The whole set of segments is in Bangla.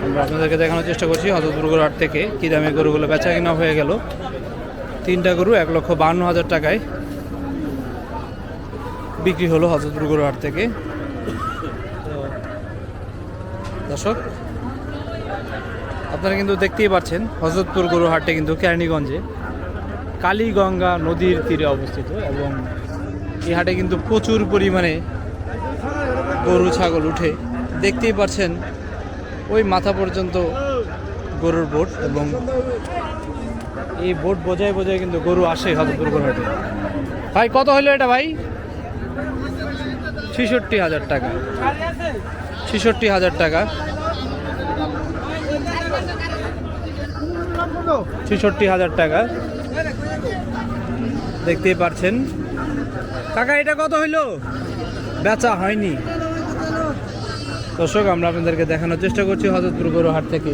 আমরা আপনাদেরকে দেখানোর চেষ্টা করছি হজরতপুর গরুর হাট থেকে কী দামে গরুগুলো বেচা কিনা হয়ে গেল। 3টা গরু 1,52,000 টাকায় বিক্রি হলো হজরতপুর গরুর হাট থেকে। দর্শক আপনারা কিন্তু দেখতেই পাচ্ছেন হজরতপুর গরুর হাটে কিন্তু কেরানীগঞ্জে কালীগঙ্গা নদীর তীরে অবস্থিত এবং এই হাটে কিন্তু প্রচুর পরিমাণে গরু ছাগল উঠে। দেখতেই পাচ্ছেন ওই মাথা পর্যন্ত গরুর বোট এবং এই বোট বোঝায় বোঝায় কিন্তু গরু আসে হজরতপুর গরুর হাটে। ভাই কত হলো এটা ভাই? 66,000 টাকা। 66,000 টাকা। 66,000 টাকা দেখতেই পাচ্ছেন। কাকা এটা কত হইলো? বেচা হয়নি। দর্শক আমরা আপনাদেরকে দেখানোর চেষ্টা করছি হজরতপুর গরু হাট থেকে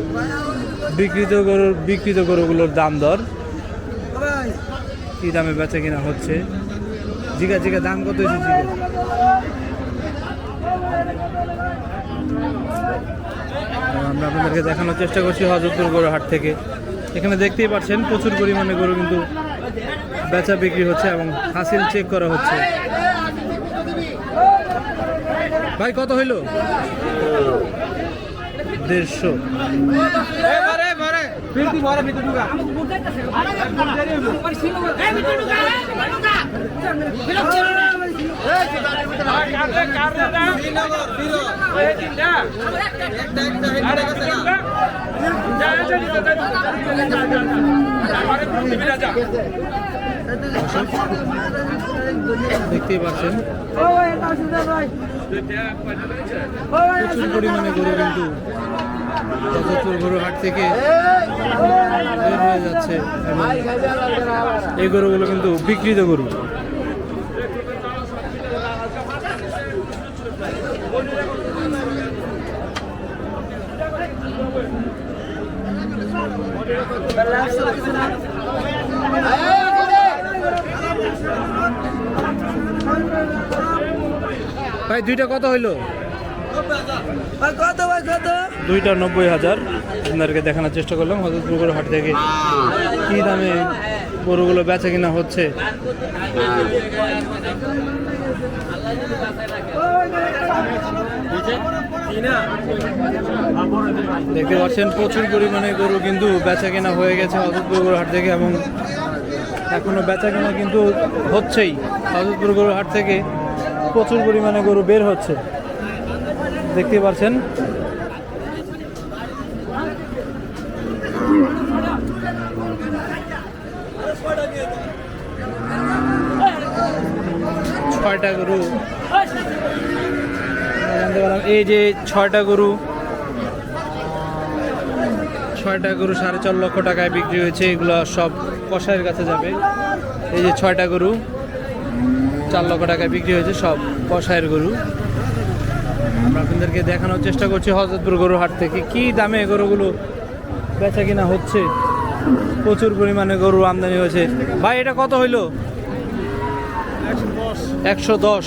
বিক্রিত গরুগুলোর দাম দর কি দামে বেচা কিনা হচ্ছে। জিগা দাম কত হয়েছে? আমরা আপনাদেরকে দেখানোর চেষ্টা করছি হজরতপুর গরু হাট থেকে। এখানে দেখতেই পাচ্ছেন প্রচুর পরিমাণে গরু কিন্তু বেচা বিক্রি হচ্ছে এবং হাসিল চেক করা হচ্ছে। ভাই কত হইল? 150। দেখতেই পাচ্ছেন প্রচুর পরিমাণে গরু কিন্তু হজরতপুর গরু হাট থেকে বের হয়ে যাচ্ছে এবং এই গরুগুলো কিন্তু বিক্রিত গরু। ভাই দুইটা কত হইলো? দুইটা 90,000। আপনাদেরকে দেখানোর চেষ্টা করলাম হজরতপুর গরু হাট থেকে কি দামে গরুগুলো বেচা কিনা হচ্ছে। দেখতে পাচ্ছেন প্রচুর পরিমাণে গরু কিন্তু বেচা কেনা হয়ে গেছে হজরতপুর গরুর হাট থেকে এবং এখনো বেচা কেনা কিন্তু হচ্ছেই। হজরতপুর গরুর হাট থেকে প্রচুর পরিমাণে গরু বের হচ্ছে দেখতে পাচ্ছেন। ছয়টা গরু জানতে পারলাম, এই যে 6টা গরু 4.5 লক্ষ টাকায় বিক্রি হয়েছে। এগুলো সব কসাইয়ের কাছে যাবে। এই যে 6টা গরু 4 লক্ষ টাকায় বিক্রি হয়েছে, সব কসাইয়ের গরু। আমরা আপনাদেরকে দেখানোর চেষ্টা করছি হজরতপুর গরু হাট থেকে কি দামে গরুগুলো বেচা কিনা হচ্ছে। প্রচুর পরিমাণে গরু আমদানি হয়েছে। ভাই এটা কত হইলো? 110।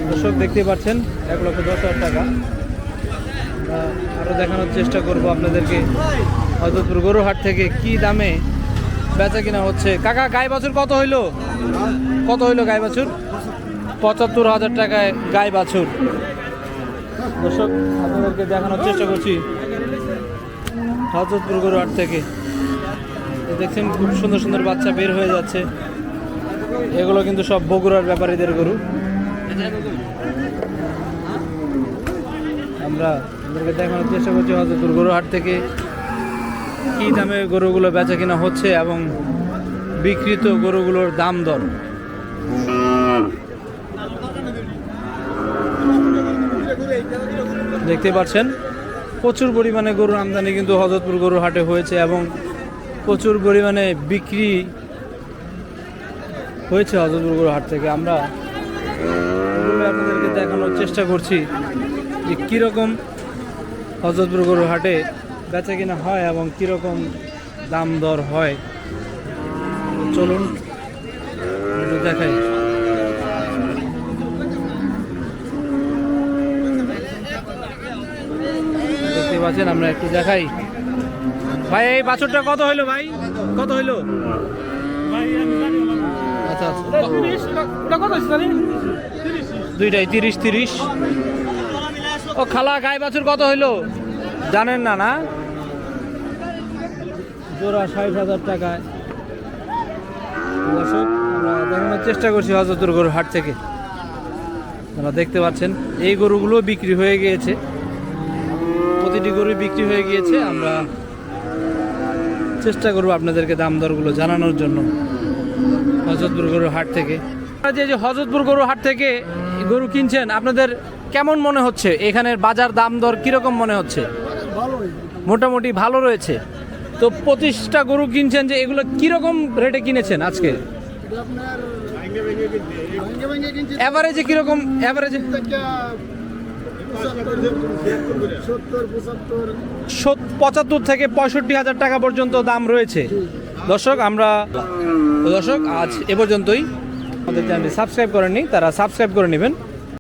দর্শক দেখতে পাচ্ছেন 1,10,000 টাকা। আরও দেখানোর চেষ্টা করব আপনাদেরকে হজরতপুর গরু হাট থেকে কি দামে বেচা কিনা হচ্ছে। কাকা গাই বাছুর কত হইলো? কত হইলো গাই বাছুর? 75,000 টাকায় গাই বাছুর। দর্শক আপনাদেরকে দেখানোর চেষ্টা করছি হজরতপুর গরু হাট থেকে। দেখছেন খুব সুন্দর সুন্দর বাচ্চা বের হয়ে যাচ্ছে। এগুলো কিন্তু সব বগুড়ার ব্যাপারীদের গরু। আমরা আপনাদেরকে দেখানোর চেষ্টা করছি হজরতপুর গরু হাট থেকে কি দামে গরুগুলো বেচা কিনা হচ্ছে এবং বিক্রিত গরুগুলোর দাম দর। দেখতে পাচ্ছেন প্রচুর পরিমাণে গরুর আমদানি কিন্তু হজরতপুর গরুর হাটে হয়েছে এবং প্রচুর পরিমাণে বিক্রি হয়েছে হজরতপুর গরুর হাট থেকে। আমরা আপনাদেরকে দেখানোর চেষ্টা করছি যে কীরকম হজরতপুর গরুর হাটে বেচা কিনা হয় এবং কীরকম দাম দর হয়। চলুন দেখাই। পাচ্ছেন, আমরা একটু দেখাই। ভাই এই বাছুরটা কত হইলো ভাই, কত হইলো? আচ্ছা আচ্ছা, দুইটাই 30-30। ও খালা, গাই বাছুর কত হইলো জানেন না? না, জোড়া 60,000 টাকায়। দর্শক, আমরা দেখানোর চেষ্টা করছি হযরতপুর গরুর হাট থেকে। আপনারা দেখতে পাচ্ছেন এই গরুগুলো বিক্রি হয়ে গিয়েছে, প্রতিটি গরু বিক্রি হয়ে গিয়েছে। আমরা চেষ্টা করব আপনাদেরকে দাম দরগুলো জানানোর জন্য হযরতপুর গরুর হাট থেকে। যে হযরতপুর গরুর হাট থেকে গরু কিনছেন, আপনাদের কেমন মনে হচ্ছে? এখানের বাজার দাম দর কিরকম মনে হচ্ছে? মোটামুটি ভালো রয়েছে। তো 25টা গরু কিনছেন, যে এগুলো কিরকম রেটে কিনেছেন আজকে? এভারেজে কিরকম? এভারেজে 75 থেকে 65,000 টাকা পর্যন্ত দাম রয়েছে। দর্শক, আজ এ পর্যন্তই। আমাদের চ্যানেলটি সাবস্ক্রাইব করেননি, তারা সাবস্ক্রাইব করে নেবেন।